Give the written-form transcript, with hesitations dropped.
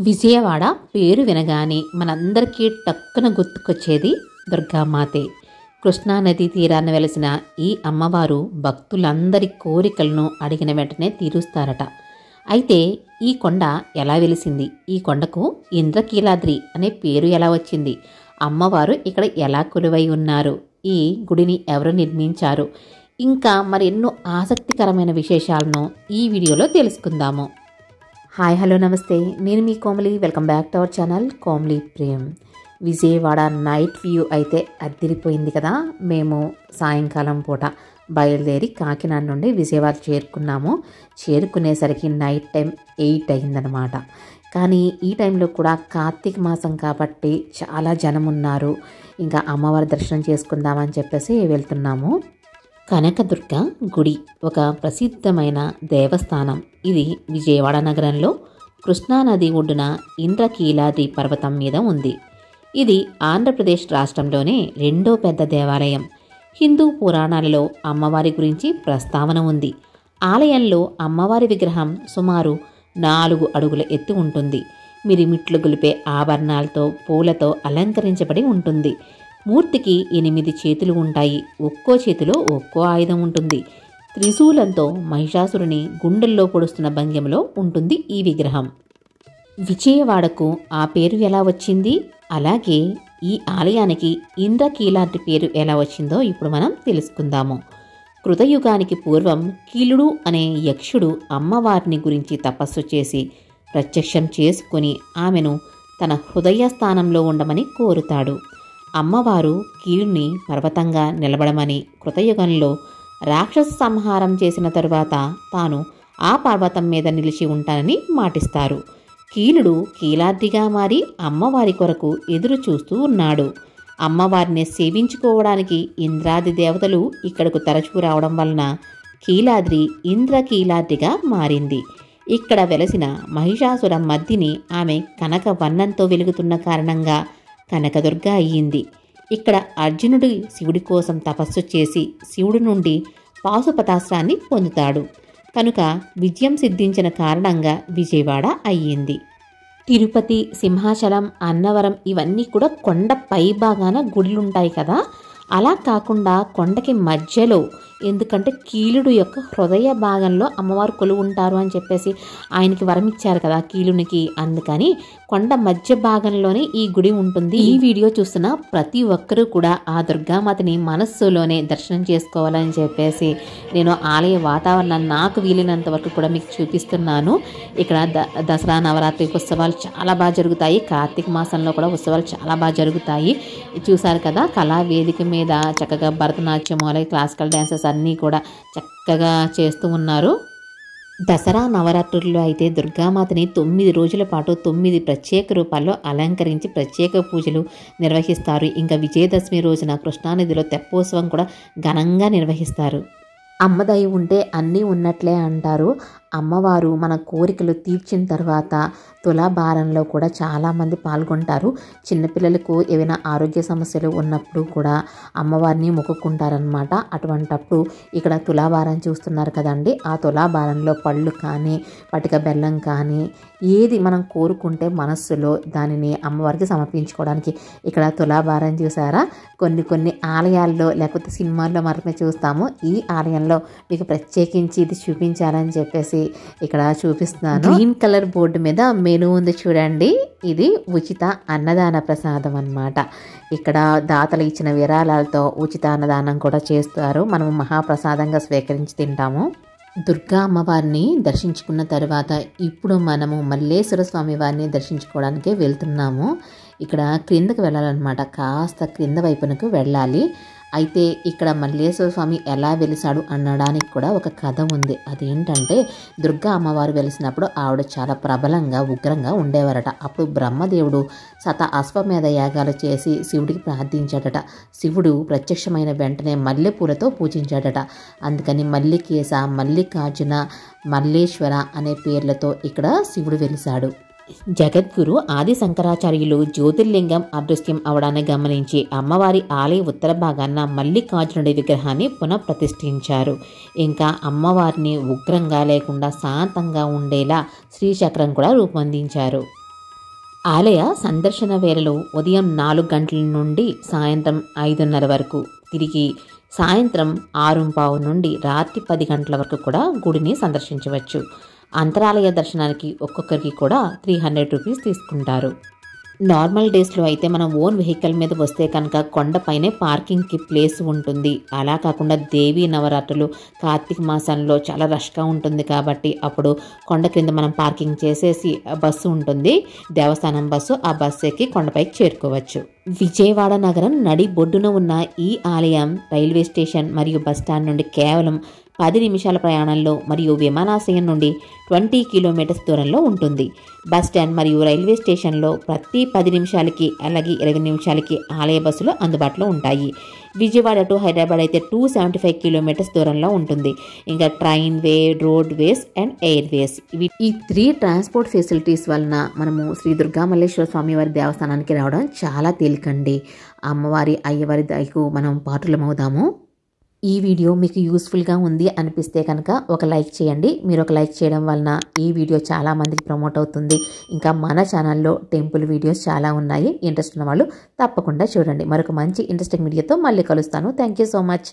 విజయవాడ పేరు వినగానే మనందరికీ టక్కున గుర్తుకొచ్చేది దుర్గామాతే. కృష్ణానదీ తీరాన వెలిసిన ఈ అమ్మవారు భక్తులందరి కోరికలను అడిగిన వెంటనే తీరుస్తారట. అయితే ఈ కొండ ఎలా వెలిసింది? ఈ కొండకు ఇంద్రకీలాద్రి అనే పేరు ఎలా వచ్చింది? అమ్మవారు ఇక్కడ ఎలా కొలువై ఉన్నారు? ఈ గుడిని ఎవరు నిర్మించారు? ఇంకా మరెన్నో ఆసక్తికరమైన విశేషాలను ఈ వీడియోలో తెలుసుకుందాము. హాయ్ హలో నమస్తే, నేను మీ Komali. Welcome back to our channel Komali Prem. Vijayawada night view అయితే అద్దిరిపోయింది కదా. మేము సాయంకాలం పూట బయలుదేరి కాకినాడ నుండి విజయవాడ చేరుకున్నాము. చేరుకునేసరికి నైట్ టైం 8 అయిందనమాట. కానీ ఈ టైంలో కూడా కార్తీక మాసం కాబట్టి చాలా జనం ఉన్నారు. ఇంకా అమ్మవారి దర్శనం చేసుకుందామని చెప్పేసి వెళ్తున్నాము. కనకదుర్గ గుడి ఒక ప్రసిద్ధమైన దేవస్థానం. ఇది విజయవాడ నగరంలో కృష్ణానది ఒడ్డున ఇంద్రకీలాద్రి పర్వతం మీద ఉంది. ఇది ఆంధ్రప్రదేశ్ రాష్ట్రంలోనే రెండో పెద్ద దేవాలయం. హిందూ పురాణాలలో అమ్మవారి గురించి ప్రస్తావన ఉంది. ఆలయంలో అమ్మవారి విగ్రహం సుమారు 4 అడుగుల ఎత్తు ఉంటుంది. మిరిమిట్లు గొలిపే ఆభరణాలతో పూలతో అలంకరించబడి ఉంటుంది. మూర్తికి 8 చేతులు ఉంటాయి. ఒక్కో చేతిలో ఒక్కో ఆయుధం ఉంటుంది. త్రిశూలంతో మహిషాసురుని గుండెల్లో పొడుస్తున్న భంగిమలో ఉంటుంది ఈ విగ్రహం. విజయవాడకు ఆ పేరు ఎలా వచ్చింది? అలాగే ఈ ఆలయానికి ఇంద్రకీలాద్రి పేరు ఎలా వచ్చిందో ఇప్పుడు మనం తెలుసుకుందాము. కృతయుగానికి పూర్వం కీలుడు అనే యక్షుడు అమ్మవారిని గురించి తపస్సు చేసి ప్రత్యక్షం చేసుకుని ఆమెను తన హృదయ స్థానంలో ఉండమని కోరుతాడు. అమ్మవారు కీలుని పర్వతంగా నిలబడమని, కృతయుగంలో రాక్షస సంహారం చేసిన తరువాత తాను ఆ పర్వతం మీద నిలిచి ఉంటానని మాటిస్తారు. కీలుడు కీలాద్రిగా మారి అమ్మవారి కొరకు ఎదురు చూస్తూ ఉన్నాడు. అమ్మవారిని సేవించుకోవడానికి ఇంద్రాది దేవతలు ఇక్కడకు తరచూ రావడం వలన కీలాద్రి ఇంద్రకీలాద్రిగా మారింది. ఇక్కడ వెలసిన మహిషాసుర మర్దిని ఆమె కనక వర్ణంతో వెలుగుతున్న కారణంగా కనకదుర్గ అయ్యింది. ఇక్కడ అర్జునుడు శివుడి కోసం తపస్సు చేసి శివుడి నుండి పాశుపతాస్త్రాన్ని పొందుతాడు. కనుక విజయం సిద్ధించిన కారణంగా విజయవాడ అయ్యింది. తిరుపతి, సింహాచలం, అన్నవరం ఇవన్నీ కూడా కొండ పై భాగాన గుడులుంటాయి కదా. అలా కాకుండా కొండకి మధ్యలో, ఎందుకంటే కీలుడు యొక్క హృదయ భాగంలో అమ్మవారు కొలువు ఉంటారు అని చెప్పేసి ఆయనకి వరం ఇచ్చారు కదా కీలునికి. అందుకని కొండ మధ్య భాగంలోనే ఈ గుడి ఉంటుంది. ఈ వీడియో చూస్తున్న ప్రతి ఒక్కరూ కూడా ఆ దుర్గామాతని మనస్సులోనే దర్శనం చేసుకోవాలని చెప్పేసి నేను ఆలయ వాతావరణాన్ని నాకు వీలైనంత వరకు కూడా మీకు చూపిస్తున్నాను. ఇక్కడ దసరా నవరాత్రి ఉత్సవాలు చాలా బాగా జరుగుతాయి. కార్తీక మాసంలో కూడా ఉత్సవాలు చాలా బాగా జరుగుతాయి. చూసారు కదా, కళా వేదిక మీద చక్కగా భరతనాట్యం, అలాగే క్లాసికల్ డ్యాన్సెస్ అన్నీ కూడా చక్కగా చేస్తూ ఉన్నారు. దసరా నవరాత్రుల్లో అయితే దుర్గామాతని 9 రోజుల పాటు 9 ప్రత్యేక రూపాల్లో అలంకరించి ప్రత్యేక పూజలు నిర్వహిస్తారు. ఇంకా విజయదశమి రోజున కృష్ణానదిలో తెప్పోత్సవం కూడా ఘనంగా నిర్వహిస్తారు. అమ్మదయ ఉంటే అన్నీ ఉన్నట్లే అంటారు. అమ్మవారు మన కోరికలు తీర్చిన తర్వాత తులాభారంలో కూడా చాలామంది పాల్గొంటారు. చిన్నపిల్లలకు ఏవైనా ఆరోగ్య సమస్యలు ఉన్నప్పుడు కూడా అమ్మవారిని మొక్కుకుంటారనమాట. అటువంటప్పుడు ఇక్కడ తులాభారం చూస్తున్నారు కదండి, ఆ తులాభారంలో పళ్ళు కానీ పటిక బెల్లం కానీ ఏది మనం కోరుకుంటే మనస్సులో దానిని అమ్మవారికి సమర్పించుకోవడానికి ఇక్కడ తులాభారం చూసారా. కొన్ని ఆలయాల్లో లేకపోతే సినిమాల్లో మాత్రమే చూస్తాము. ఈ ఆలయంలో మీకు ప్రత్యేకించి ఇది చూపించాలని చెప్పేసి ఇక్కడ చూపిస్తున్నాను. గ్రీన్ కలర్ బోర్డు మీద మెనూ ఉంది చూడండి. ఇది ఉచిత అన్నదాన ప్రసాదం అన్నమాట. ఇక్కడ దాతలు ఇచ్చిన విరాళాలతో ఉచిత అన్నదానం కూడా చేస్తారు. మనము మహాప్రసాదంగా స్వీకరించి తింటాము. దుర్గా అమ్మవారిని దర్శించుకున్న తర్వాత ఇప్పుడు మనము మల్లేశ్వర స్వామి వారిని దర్శించుకోవడానికి వెళ్తున్నాము. ఇక్కడ క్రిందకు వెళ్ళాలన్నమాట, కాస్త క్రింద వైపునకు వెళ్ళాలి. అయితే ఇక్కడ మల్లేశ్వర స్వామి ఎలా వెలిసాడు అనడానికి కూడా ఒక కథ ఉంది. అదేంటంటే దుర్గా అమ్మవారు వెలిసినప్పుడు ఆవిడ చాలా ప్రబలంగా ఉగ్రంగా ఉండేవారట. అప్పుడు బ్రహ్మదేవుడు అశ్వమేధ యాగాలు చేసి శివుడికి ప్రార్థించాడట. శివుడు ప్రత్యక్షమైన వెంటనే మల్లెపూలతో పూజించాడట. అందుకని మల్లికేశ, మల్లికార్జున, మల్లేశ్వర అనే పేర్లతో ఇక్కడ శివుడు వెలిసాడు. జగద్గురు ఆది శంకరాచార్యులు జ్యోతిర్లింగం అదృశ్యం అవడాన్ని గమనించి అమ్మవారి ఆలయ ఉత్తర భాగాన మల్లికార్జునుడి విగ్రహాన్ని పునఃప్రతిష్ఠించారు. ఇంకా అమ్మవారిని ఉగ్రంగా లేకుండా శాంతంగా ఉండేలా శ్రీచక్రం కూడా రూపొందించారు. ఆలయ సందర్శన వేళలో ఉదయం 4 గంటల నుండి సాయంత్రం 5:30 వరకు, తిరిగి సాయంత్రం 6:15 నుండి రాత్రి 10 గంటల వరకు కూడా గుడిని సందర్శించవచ్చు. అంతరాలయ దర్శనానికి ఒక్కొక్కరికి కూడా 300 రూపీస్ తీసుకుంటారు. నార్మల్ డేస్లో అయితే మనం ఓన్ వెహికల్ మీద వస్తే కనుక కొండపైనే పార్కింగ్కి ప్లేస్ ఉంటుంది. అలా కాకుండా దేవీ నవరాత్రులు కార్తీక మాసంలో చాలా రష్గా ఉంటుంది కాబట్టి అప్పుడు కొండ క్రింద మనం పార్కింగ్ చేసేసి బస్సు ఉంటుంది, దేవస్థానం బస్సు, ఆ బస్సు ఎక్కి కొండపైకి చేరుకోవచ్చు. విజయవాడ నగరం నడి బొడ్డున ఉన్న ఈ ఆలయం రైల్వే స్టేషన్ మరియు బస్టాండ్ నుండి కేవలం 10 నిమిషాల ప్రయాణంలో మరియు విమానాశ్రయం నుండి 20 కిలోమీటర్స్ దూరంలో ఉంటుంది. బస్టాండ్ మరియు రైల్వే స్టేషన్లో ప్రతి 10 నిమిషాలకి అలాగే 20 నిమిషాలకి ఆలయ బస్సులు అందుబాటులో ఉంటాయి. విజయవాడ టు హైదరాబాద్ అయితే 275 కిలోమీటర్స్ దూరంలో ఉంటుంది. ఇంకా train way, road ways and air ways, ఈ 3 ట్రాన్స్పోర్ట్ ఫెసిలిటీస్ వలన మనము శ్రీ దుర్గా మల్లేశ్వర స్వామి వారి దేవస్థానానికి రావడం చాలా తేలికండి. అమ్మవారి అయ్యవారి దయకు మనం పాత్రలమవుదాము. ఈ వీడియో మీకు యూస్ఫుల్గా ఉంది అనిపిస్తే కనుక ఒక లైక్ చేయండి. మీరు ఒక లైక్ చేయడం వలన ఈ వీడియో చాలా మందికి ప్రమోట్ అవుతుంది. ఇంకా మన ఛానల్లో టెంపుల్ వీడియోస్ చాలా ఉన్నాయి. ఇంట్రెస్ట్ ఉన్న వాళ్ళు తప్పకుండా చూడండి. మరొక మంచి ఇంట్రెస్టింగ్ వీడియోతో మళ్ళీ కలుస్తాను. Thank you so much.